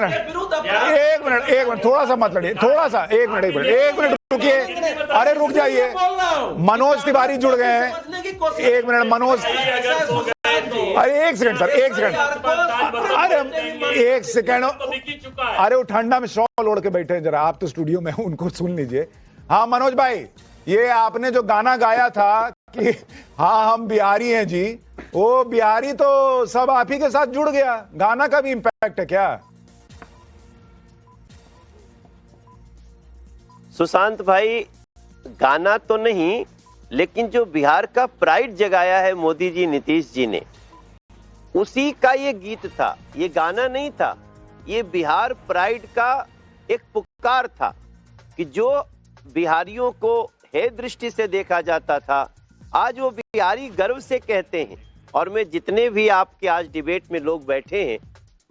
Minute थोड़ा सा मत लड़िए, थोड़ा सा एक मिनट रुकिए। अरे रुक जाइए, मनोज तिवारी जुड़ गए हैं। एक मिनट मनोज, अरे एक सेकंड सर, एक सेकंड, अरे एक सेकंड, अरे वो ठंडा में शॉल ओढ़ के बैठे हैं, जरा आप तो स्टूडियो में उनको सुन लीजिए। हाँ मनोज भाई, ये आपने जो गाना गाया था कि हाँ हम बिहारी हैं जी, वो बिहारी तो सब आप ही के साथ जुड़ गया, गाना का भी इंपैक्ट है क्या? सुशांत भाई, गाना तो नहीं, लेकिन जो बिहार का प्राइड जगाया है मोदी जी, नीतीश जी ने, उसी का ये गीत था, ये गाना नहीं था। ये बिहार प्राइड का एक पुकार था कि जो बिहारियों को हे दृष्टि से देखा जाता था, आज वो बिहारी गर्व से कहते हैं। और मैं जितने भी आपके आज डिबेट में लोग बैठे हैं,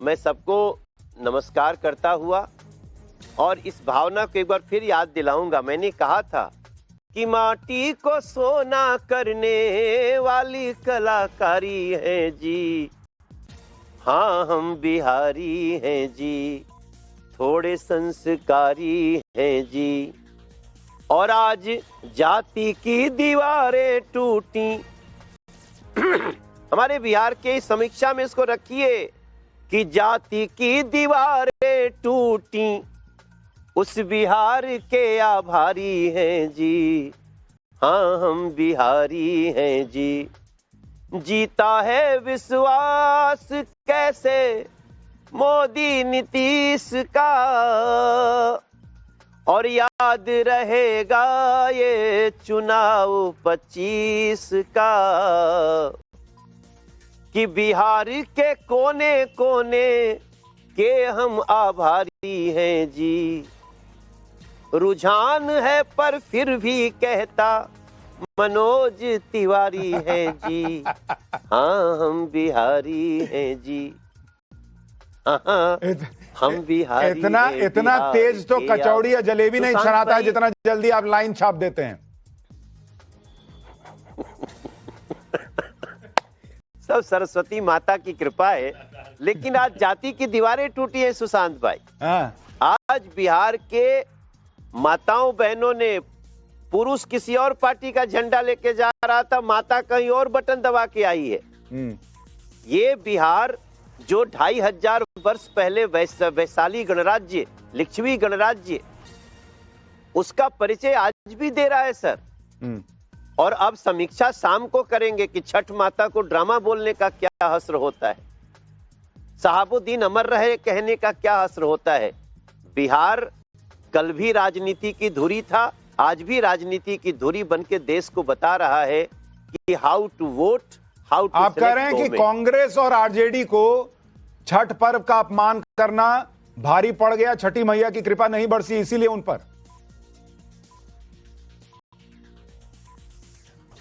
मैं सबको नमस्कार करता हुआ और इस भावना को एक बार फिर याद दिलाऊंगा। मैंने कहा था कि माटी को सोना करने वाली कलाकारी है जी, हाँ हम बिहारी हैं जी, थोड़े संस्कारी हैं जी। और आज जाति की दीवारें टूटी। हमारे बिहार के इस समीक्षा में इसको रखिए कि जाति की दीवारें टूटी, उस बिहार के आभारी हैं जी, हाँ हम बिहारी हैं जी। जीता है विश्वास कैसे मोदी नीतीश का, और याद रहेगा ये चुनाव 25 का, कि बिहार के कोने कोने के हम आभारी हैं जी। रुझान है पर फिर भी कहता मनोज तिवारी है जी, हाँ हम बिहारी हैं जी, हाँ हम बिहारी। इतना तेज तो कचौड़ी या जलेबी नहीं छनाता है जितना जल्दी आप लाइन छाप देते हैं। सब सरस्वती माता की कृपा है। लेकिन आज जाति की दीवारें टूटी है सुशांत भाई। आज बिहार के माताओं बहनों ने, पुरुष किसी और पार्टी का झंडा लेके जा रहा था, माता कहीं और बटन दबा के आई है। ये बिहार जो 2500 वर्ष पहले वैशाली गणराज्य, लिच्छवी गणराज्य, उसका परिचय आज भी दे रहा है सर। और अब समीक्षा शाम को करेंगे कि छठ माता को ड्रामा बोलने का क्या हस्र होता है, सहाबुद्दीन अमर रहे कहने का क्या हस्र होता है। बिहार कल भी राजनीति की धुरी था, आज भी राजनीति की धुरी बन के देश को बता रहा है कि how to vote, how to. आप कह रहे हैं कि कांग्रेस और आरजेडी को छठ पर्व का अपमान करना भारी पड़ गया, छठी मैया की कृपा नहीं बरसी इसीलिए उन पर।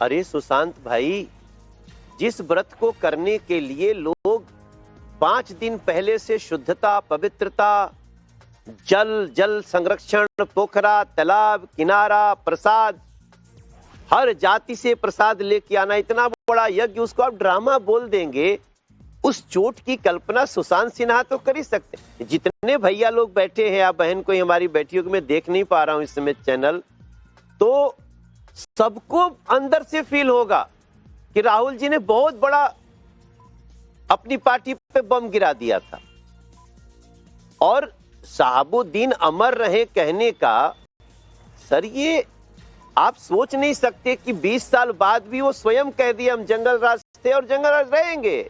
अरे सुशांत भाई, जिस व्रत को करने के लिए लोग 5 दिन पहले से शुद्धता, पवित्रता, जल संरक्षण, पोखरा, तालाब, किनारा, प्रसाद, हर जाति से प्रसाद लेके आना, इतना बड़ा यज्ञ, उसको आप ड्रामा बोल देंगे, उस चोट की कल्पना सुशांत सिन्हा तो कर ही सकते। जितने भैया लोग बैठे हैं या बहन कोई हमारी बेटियों को मैं देख नहीं पा रहा हूं इस समय चैनल, तो सबको अंदर से फील होगा कि राहुल जी ने बहुत बड़ा अपनी पार्टी पे बम गिरा दिया था। और सहाबुद्दीन अमर रहे कहने का, सर ये आप सोच नहीं सकते कि 20 साल बाद भी वो स्वयं कह दिए हम जंगल राज थे और जंगल राज रहेंगे।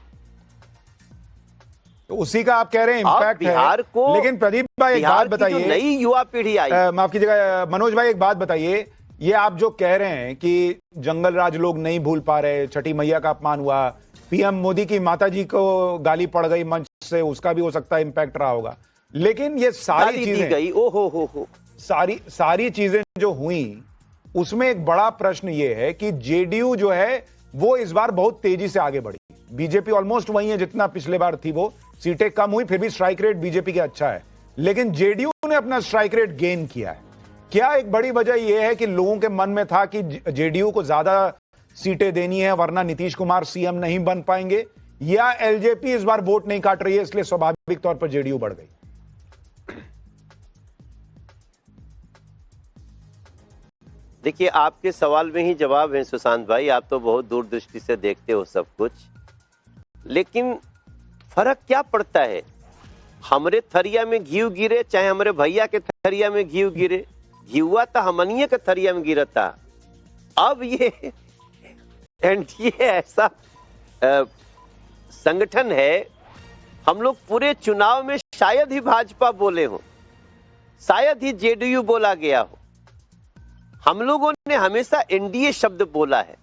तो उसी का आप कह रहे हैं इंपैक्ट बिहार है। को, लेकिन प्रदीप भाई एक बात बताइए, नई युवा पीढ़ी आई, माफ कीजिएगा मनोज भाई एक बात बताइए, ये आप जो कह रहे हैं कि जंगल राज लोग नहीं भूल पा रहे, छठी मैया का अपमान हुआ, पीएम मोदी की माताजी को गाली पड़ गई मंच से, उसका भी हो सकता है इंपैक्ट रहा होगा। लेकिन ये सारी चीजें गई, हो सारी चीजें जो हुई, उसमें एक बड़ा प्रश्न ये है कि जेडीयू जो है वो इस बार बहुत तेजी से आगे बढ़ी। बीजेपी ऑलमोस्ट वही है जितना पिछले बार थी, वो सीटें कम हुई, फिर भी स्ट्राइक रेट बीजेपी का अच्छा है, लेकिन जेडीयू ने अपना स्ट्राइक रेट गेन किया है। क्या एक बड़ी वजह यह है कि लोगों के मन में था कि जेडीयू को ज्यादा सीटें देनी है वरना नीतीश कुमार सीएम नहीं बन पाएंगे, या एलजेपी इस बार वोट नहीं काट रही है इसलिए स्वाभाविक तौर पर जेडीयू बढ़ गई? देखिए, आपके सवाल में ही जवाब है सुशांत भाई। आप तो बहुत दूरदृष्टि से देखते हो सब कुछ, लेकिन फर्क क्या पड़ता है? हमरे थरिया में घी गिरे चाहे हमारे भैया के थरिया में घी गिरे, घीवा तो हमनिए के थरिया में गिरता। अब ये एनडीए ऐसा संगठन है, हम लोग पूरे चुनाव में शायद ही भाजपा बोले हो, शायद ही जेडीयू बोला गया हो। हम लोगों ने हमेशा एनडीए शब्द बोला है,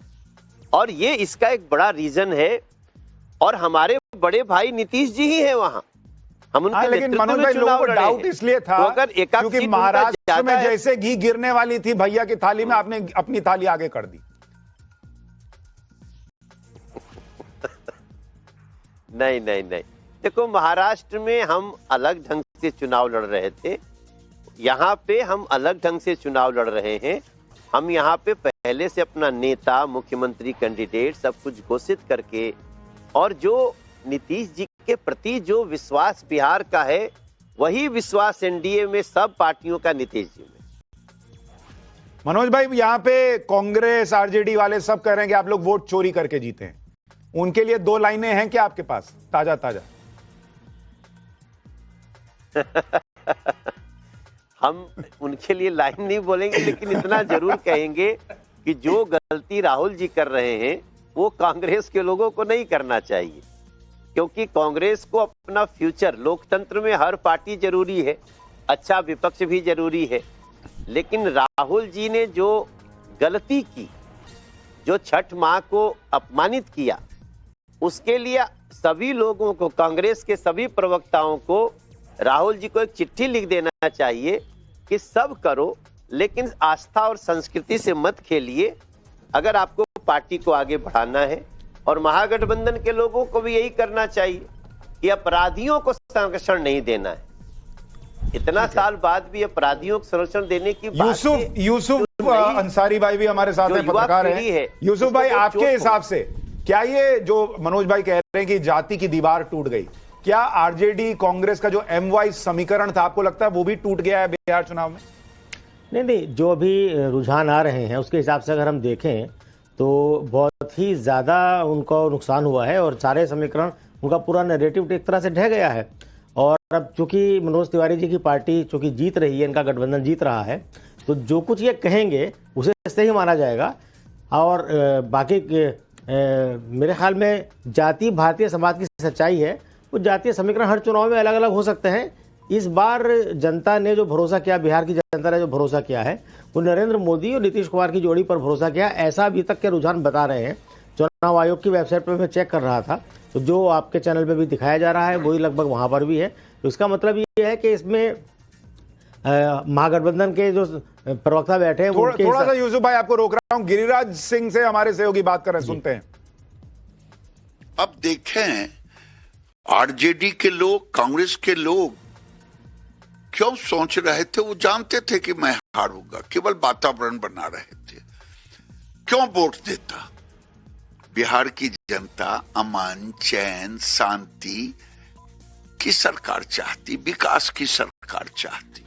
और ये इसका एक बड़ा रीजन है। और हमारे बड़े भाई नीतीश जी ही है वहां, हम उनके लेकिन मनोज भाई, लोगों को डाउट इसलिए था तो अगर क्योंकि महाराष्ट्र में जैसे घी गिरने वाली थी भैया की थाली में, आपने अपनी थाली आगे कर दी। नहीं नहीं नहीं, देखो, महाराष्ट्र में हम अलग ढंग से चुनाव लड़ रहे थे, यहाँ पे हम अलग ढंग से चुनाव लड़ रहे हैं। हम यहाँ पे पहले से अपना नेता, मुख्यमंत्री कैंडिडेट सब कुछ घोषित करके, और जो नीतीश जी के प्रति जो विश्वास बिहार का है, वही विश्वास एनडीए में सब पार्टियों का नीतीश जी में। मनोज भाई, यहाँ पे कांग्रेस आरजेडी वाले सब कह रहे हैं कि आप लोग वोट चोरी करके जीते हैं। उनके लिए 2 लाइनें हैं क्या आपके पास ताजा ताजा? हम उनके लिए लाइन नहीं बोलेंगे, लेकिन इतना जरूर कहेंगे कि जो गलती राहुल जी कर रहे हैं वो कांग्रेस के लोगों को नहीं करना चाहिए, क्योंकि कांग्रेस को अपना फ्यूचर, लोकतंत्र में हर पार्टी जरूरी है, अच्छा विपक्ष भी जरूरी है, लेकिन राहुल जी ने जो गलती की, जो छठ माँ को अपमानित किया, उसके लिए सभी लोगों को, कांग्रेस के सभी प्रवक्ताओं को राहुल जी को एक चिट्ठी लिख देना चाहिए कि सब करो, लेकिन आस्था और संस्कृति से मत खेलिए अगर आपको पार्टी को आगे बढ़ाना है। और महागठबंधन के लोगों को भी यही करना चाहिए कि अपराधियों को संरक्षण नहीं देना है। इतना साल बाद भी अपराधियों को संरक्षण देने की बात यूसुफ अंसारी भाई भी हमारे साथ में पत्रकार हैं। यूसुफ भाई, आपके हिसाब से क्या ये जो मनोज भाई कह रहे हैं कि जाति की दीवार टूट गई, क्या आरजेडी कांग्रेस का जो एम समीकरण था, आपको लगता है वो भी टूट गया है बिहार चुनाव में? नहीं, जो अभी रुझान आ रहे हैं उसके हिसाब से अगर हम देखें तो बहुत ही ज़्यादा उनको नुकसान हुआ है, और सारे समीकरण, उनका पूरा नैरेटिव एक तरह से ढह गया है। और अब चूंकि मनोज तिवारी जी की पार्टी चूंकि जीत रही है, इनका गठबंधन जीत रहा है, तो जो कुछ ये कहेंगे उसे सही माना जाएगा। और बाकी मेरे ख्याल में जाति भारतीय समाज की सच्चाई है, वो जातीय समीकरण हर चुनाव में अलग अलग हो सकते हैं। इस बार जनता ने जो भरोसा किया, बिहार की जनता ने जो भरोसा किया है, वो नरेंद्र मोदी और नीतीश कुमार की जोड़ी पर भरोसा किया, ऐसा अभी तक के रुझान बता रहे हैं। चुनाव आयोग की वेबसाइट पर मैं चेक कर रहा था, तो जो आपके चैनल पे भी दिखाया जा रहा है वही लगभग वहाँ पर भी है। तो इसका मतलब ये है कि इसमें महागठबंधन के जो प्रवक्ता बैठे हैं थोड़ा सा यूसुफ भाई आपको रोक रहा हूं, गिरिराज सिंह से हमारे सहयोगी बात कर रहे हैं, सुनते हैं। अब देखें, आरजेडी के लोग, कांग्रेस के लोग क्यों सोच रहे थे? वो जानते थे कि मैं हारूंगा, केवल वातावरण बना रहे थे। क्यों वोट देता? बिहार की जनता अमन, चैन, शांति की सरकार चाहती, विकास की सरकार चाहती।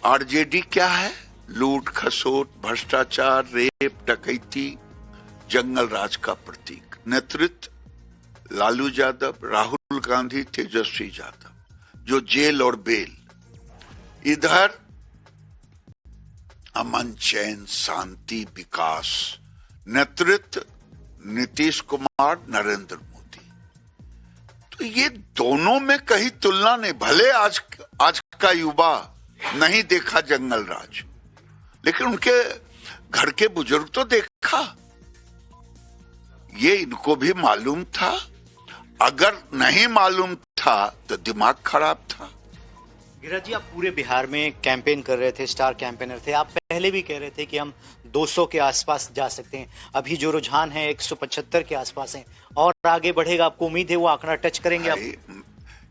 आरजेडी क्या है? लूट खसोट, भ्रष्टाचार, रेप, डकैती, जंगल राज का प्रतीक। नेतृत्व लालू यादव, राहुल गांधी, तेजस्वी यादव, जो जेल और बेल। इधर अमन, चैन, शांति, विकास। नेतृत्व नीतीश कुमार, नरेंद्र मोदी। तो ये दोनों में कहीं तुलना नहीं। भले आज का युवा नहीं देखा जंगल राज, लेकिन उनके घर के बुजुर्ग तो देखा। ये इनको भी मालूम था। अगर नहीं मालूम था तो दिमाग खराब था। गिरिराज जी, आप पूरे बिहार में कैंपेन कर रहे थे, स्टार कैंपेनर थे। आप पहले भी कह रहे थे कि हम 200 के आसपास जा सकते हैं। अभी जो रुझान है 175 के आसपास है, और आगे बढ़ेगा। आपको उम्मीद है वो आंकड़ा टच करेंगे आप?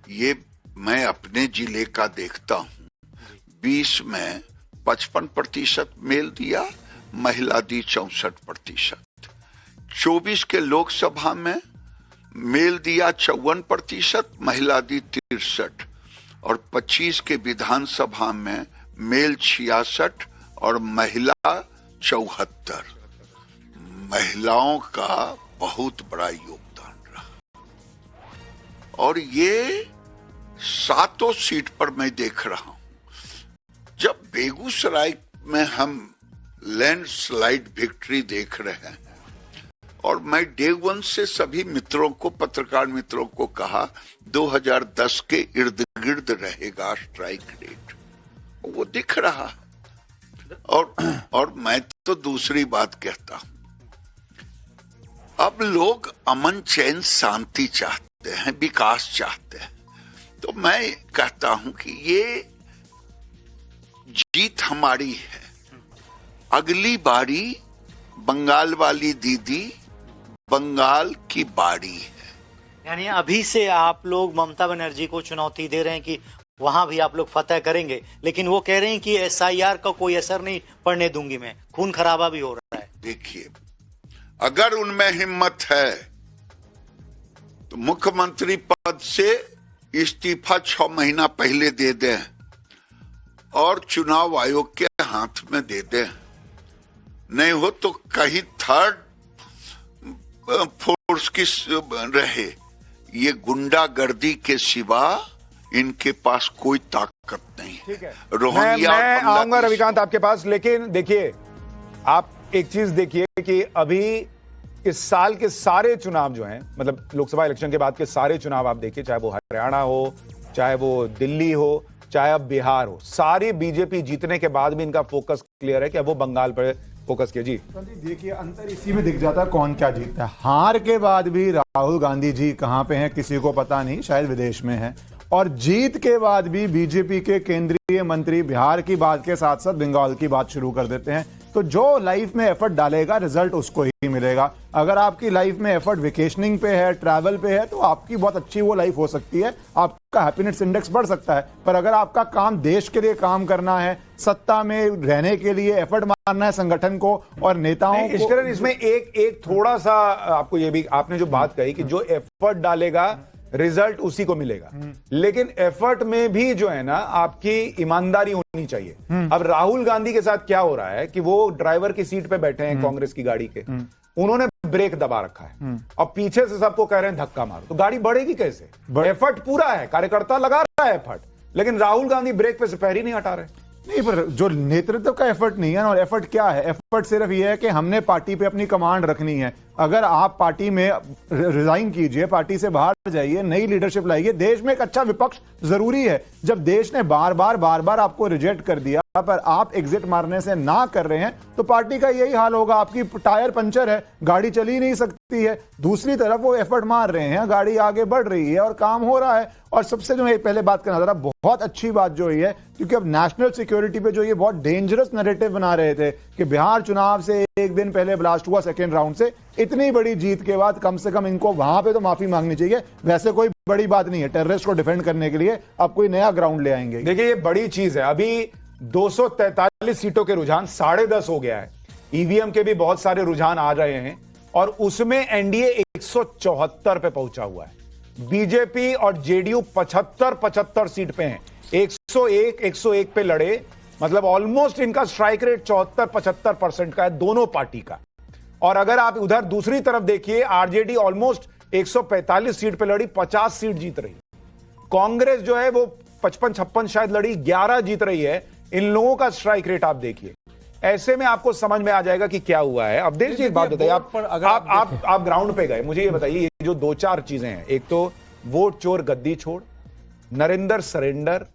ये मैं अपने जिले का देखता हूँ। 20 में 55% मेल दिया, महिला दी 64%। 24 के लोकसभा में मेल दिया 54%, महिला दी 63, और 25 के विधानसभा में मेल 66, और महिला 74। महिलाओं का बहुत बड़ा योगदान रहा और ये 7 सीट पर मैं देख रहा हूं। जब बेगूसराय में हम लैंडस्लाइड विक्ट्री देख रहे हैं और मैं डे 1 से सभी मित्रों को, पत्रकार मित्रों को कहा 2010 के इर्द गिर्द रहेगा स्ट्राइक रेट, वो दिख रहा है। और मैं तो दूसरी बात कहता हूं, अब लोग अमन चैन शांति चाहते हैं, विकास चाहते हैं। तो मैं कहता हूं कि ये जीत हमारी है। अगली बारी बंगाल वाली दीदी, बंगाल की बारी है। यानी अभी से आप लोग ममता बनर्जी को चुनौती दे रहे हैं कि वहां भी आप लोग फतह करेंगे, लेकिन वो कह रहे हैं कि SIR का कोई असर नहीं पड़ने दूंगी मैं, खून खराबा भी हो रहा है। देखिए, अगर उनमें हिम्मत है तो मुख्यमंत्री पद से इस्तीफा 6 महीना पहले दे दें और चुनाव आयोग के हाथ में दे दें। नहीं हो तो कहीं थर्ड फोर्स की रहे। ये गुंडागर्दी के सिवा इनके पास कोई ताकत नहीं है। ठीक है, रोहिंग्या और मैं आऊंगा बांग्लादेश- रविकांत आपके पास, लेकिन देखिए, आप एक चीज देखिए कि अभी इस साल के सारे चुनाव जो हैं, मतलब लोकसभा इलेक्शन के बाद के सारे चुनाव आप देखिए, चाहे वो हरियाणा हो, चाहे वो दिल्ली हो, चाहे अब बिहार हो, सारी बीजेपी जीतने के बाद भी इनका फोकस क्लियर है कि अब वो बंगाल पर फोकस किया। जी देखिए, अंतर इसी में दिख जाता है कौन क्या जीतता है। हार के बाद भी राहुल गांधी जी कहां पे हैं किसी को पता नहीं, शायद विदेश में हैं, और जीत के बाद भी बीजेपी के केंद्रीय मंत्री बिहार की बात के साथ साथ बंगाल की बात शुरू कर देते हैं। तो जो लाइफ में एफर्ट डालेगा रिजल्ट उसको ही मिलेगा। अगर आपकी लाइफ में एफर्ट वेकेशनिंग पे है, ट्रैवल पे है, तो आपकी बहुत अच्छी वो लाइफ हो सकती है, आपका हैप्पीनेस इंडेक्स बढ़ सकता है। पर अगर आपका काम देश के लिए काम करना है, सत्ता में रहने के लिए एफर्ट मारना है संगठन को और नेताओं को, इसमें एक थोड़ा सा आपको ये भी, आपने जो बात कही कि जो एफर्ट डालेगा रिजल्ट उसी को मिलेगा, लेकिन एफर्ट में भी जो है ना आपकी ईमानदारी होनी चाहिए। अब राहुल गांधी के साथ क्या हो रहा है कि वो ड्राइवर की सीट पे बैठे हैं कांग्रेस की गाड़ी के, उन्होंने ब्रेक दबा रखा है और पीछे से सबको कह रहे हैं धक्का मारो, तो गाड़ी बढ़ेगी कैसे? एफर्ट पूरा है, कार्यकर्ता लगा रहा है एफर्ट, लेकिन राहुल गांधी ब्रेक पे से पैर ही नहीं हटा रहे। नहीं, पर जो नेतृत्व का एफर्ट नहीं है ना, और एफर्ट क्या है? एफर्ट सिर्फ ये है कि हमने पार्टी पे अपनी कमांड रखनी है। अगर आप पार्टी में रिजाइन कीजिए, पार्टी से बाहर जाइए, नई लीडरशिप लाइए, देश में एक अच्छा विपक्ष जरूरी है। जब देश ने बार बार आपको रिजेक्ट कर दिया, पर आप एग्जिट मारने से ना कर रहे हैं, तो पार्टी का यही हाल होगा। आपकी टायर पंचर है, गाड़ी चली नहीं सकती है। दूसरी तरफ वो एफर्ट मार रहे हैं, गाड़ी आगे बढ़ रही है और काम हो रहा है। और सबसे जो मैं पहले बात करना था, बहुत अच्छी बात जो हुई है, क्योंकि अब नेशनल सिक्योरिटी पे जो ये बहुत डेंजरस नैरेटिव बना रहे थे कि बिहार चुनाव से एक दिन पहले ब्लास्ट हुआ सेकेंड राउंड से, इतनी बड़ी जीत के बाद कम से कम इनको वहां पे तो माफी मांगनी चाहिए। वैसे कोई बड़ी बात नहीं है, टेररिस्ट को डिफेंड करने के लिए अब कोई नया ग्राउंड ले आएंगे। देखिए, ये बड़ी चीज है। अभी 243 सीटों के रुझान 10.5 हो गया है, ईवीएम के भी बहुत सारे रुझान आ रहे हैं और उसमें एनडीए 174 पे पहुंचा हुआ है। बीजेपी और जेडीयू 75 सीट पे हैं, 101 पे लड़े, मतलब ऑलमोस्ट इनका स्ट्राइक रेट 74-75% का है दोनों पार्टी का। और अगर आप उधर दूसरी तरफ देखिए, आरजेडी ऑलमोस्ट 145 सीट पे लड़ी, 50 सीट जीत रही। कांग्रेस जो है वो 55-56 शायद लड़ी, 11 जीत रही है। इन लोगों का स्ट्राइक रेट आप देखिए, ऐसे में आपको समझ में आ जाएगा कि क्या हुआ है। अब देखिए, एक बात बताइए, आप ग्राउंड पे गए, मुझे ये बताइए, ये जो 2-4 चीजें हैं, एक तो वोट चोर गद्दी छोड़, नरेंद्र सरेंडर,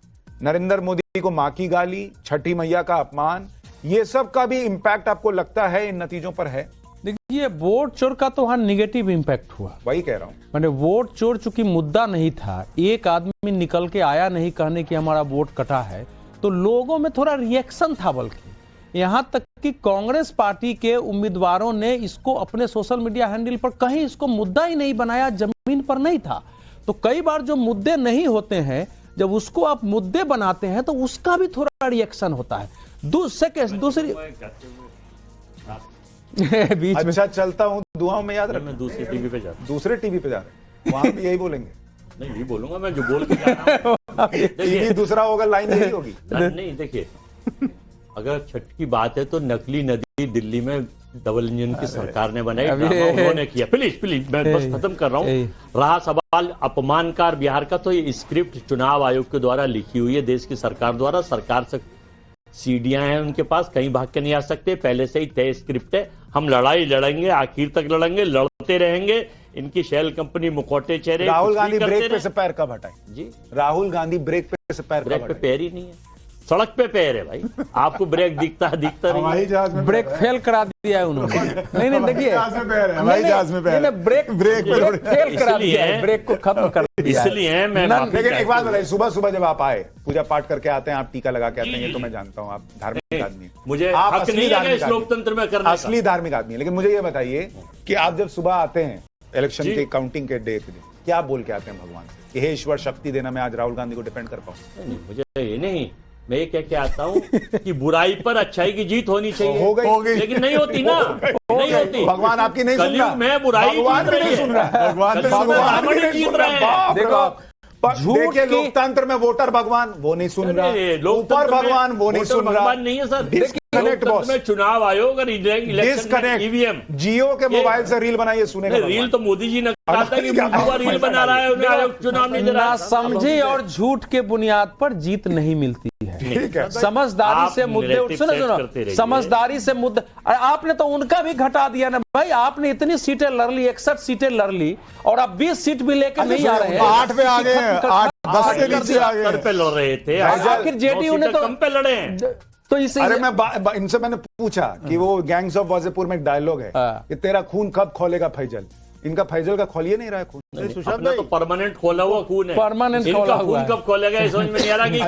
नरेंद्र मोदी को मां की गाली, छठी मैया का अपमान, ये सब का भी इंपैक्ट आपको लगता है इन नतीजों पर है? देखिए, वोट चोर का तो वहां निगेटिव इंपैक्ट हुआ, वही कह रहा हूं। मैंने वोट चोर चूंकि मुद्दा नहीं था, एक आदमी निकल के आया नहीं कहने कि हमारा वोट कटा है, तो लोगों में थोड़ा रिएक्शन था। बल्कि यहां तक कि कांग्रेस पार्टी के उम्मीदवारों ने इसको अपने सोशल मीडिया हैंडल पर कहीं इसको मुद्दा ही नहीं बनाया, जमीन पर नहीं था। तो कई बार जो मुद्दे नहीं होते हैं, जब उसको आप मुद्दे बनाते हैं तो उसका भी थोड़ा रिएक्शन होता है। दूसरी बीच में अच्छा, चलता हूं, दुआओं में याद रखना। मैं दूसरे टीवी पे जाता दूसरे टीवी पे जा रहे हैं, वहां भी यही बोलेंगे? नहीं, यही बोलूंगा मैं, जो बोल के जा रहा हूँ। टीवी दूसरा होगा, लाइन यही होगी। नहीं, देखिए, 2 चैनल पे जा रहे हैं, वहां भी यही बोलेंगे? नहीं, यही बोलूंगा मैं, जो बोल के जा रहा हूं। टीवी दूसरा होगा, लाइन यही होगी। देखिए, 2 चैनल पे जा रहे हैं, वहां भी यही बोलेंगे? अगर छठ की बात है तो नकली नदी दिल्ली में डबल इंजन की सरकार ने बनाई, अभी- ड्रामा उन्होंने किया। प्लीज मैं बस खत्म कर रहा हूँ। रहा सवाल अपमानकार बिहार का, तो ये स्क्रिप्ट चुनाव आयोग के द्वारा लिखी हुई है, देश की सरकार द्वारा। सरकार से सीढ़ियां हैं उनके पास, कहीं भाग के नहीं आ सकते, पहले से ही तय स्क्रिप्ट है। हम लड़ाई लड़ेंगे, आखिर तक लड़ेंगे, लड़ते रहेंगे। इनकी शेल कंपनी मुखौटे चेहरे राहुल कुछ भी गांधी करते ब्रेक पे रहे। से पैर कब हटाए? जी, राहुल गांधी ब्रेक पे से पैर ब्रेक कब पे हटाए? पैर ही नहीं है, सड़क पे पैर है भाई। आपको ब्रेक दिखता नहीं हवाई है। जहाज में ब्रेक फेल करा दिया है उन्होंने। नहीं देखिए, जहाज में पैर है, हवाई जहाज में पैर है। ब्रेक फेल करा दिया है, इसलिए- ब्रेक को खत्म कर दिया है। इसलिए मैं ना- माफी लेकिन एक बात चाहता हूं। बताइए, सुबह सुबह जब आप आए, पूजा पाठ करके आते हैं, आप टीका लगा के आते हैं, ये तो मैं जानता हूँ, आप धार्मिक आदमी हैं। मुझे आप हक असली नहीं है धार्मिक इस आदमी। लोकतंत्र में करने का। असली धार्मिक आदमी है। लेकिन मुझे ये बताइए कि आप जब सुबह आते हैं इलेक्शन जी। के काउंटिंग के डे के दिन, क्या बोल के आते हैं भगवान से कि हे ईश्वर शक्ति देना, मैं आज राहुल गांधी को डिफेंड कर पाऊं? नहीं, मुझे ये नहीं, मैं ये कह के आता हूँ कि बुराई पर अच्छाई की जीत होनी चाहिए। हो गई। लेकिन नहीं होती ना, नहीं होती। भगवान आपकी नहीं सुन रहा। कलयुग में बुराई भगवान जीत भी रही नहीं है। सुन रहा। भगवान भी कलयुग में भगवान ब्राह्मण भी नहीं जीत सुन रहा। रहे हैं। बाप रे देखो, बाप। झूठ देखिए, की- लोकतंत्र में वोटर भगवान वो नहीं सुन रहा, अरे, ऊपर लोकतंत्र में भगवान वो नहीं वोटर सुन रहा। भगवान नहीं है सर। डिस्कनेक्ट लोकतंत्र बॉस, में चुनाव आयोग और इलेक्शन में डिस्कनेक्ट। ईवीएम। जियो के मोबाइल से रील बनाइए, सुनेगा रील भगवान। तो मोदी जी ने कहा था कि मोदी रील बना रहा है, उन्हें आयोग चुनाव नहीं दे रहा ना है। समझी और झूठ के बुनियाद पर जीत नहीं मिलती है। ठीक है। समझदारी आप से मुद्दे narrative सुनो set करते सुनो रहिए। समझदारी से मुद्दे, अरे आपने तो उनका भी घटा दिया ना भाई। आपने इतनी सीटें लड़ ली, 61 सीटें लड़ ली, और अब 20 सीट भी लेके नहीं आ रहे हैं। 8 पे आ गए हैं, 8 10 के नीचे आ गए सर हैं। पे लड़ रहे थे, आखिर जेडीयू ने तो कम पे लड़े हैं। तो इसे अरे मैं इनसे मैंने पूछा कि वो गैंग्स ऑफ वाजेपुर में एक डायलॉग है हाँ। कि तेरा खून कब खोलेगा फैजल। इनका फैजल का खोलिए नहीं रहा है खून। अपना तो परमानेंट खोला हुआ खून है। परमानेंट इनका खोला हुआ खून है। कब खोलेगा ये समझ में नहीं आ रहा कि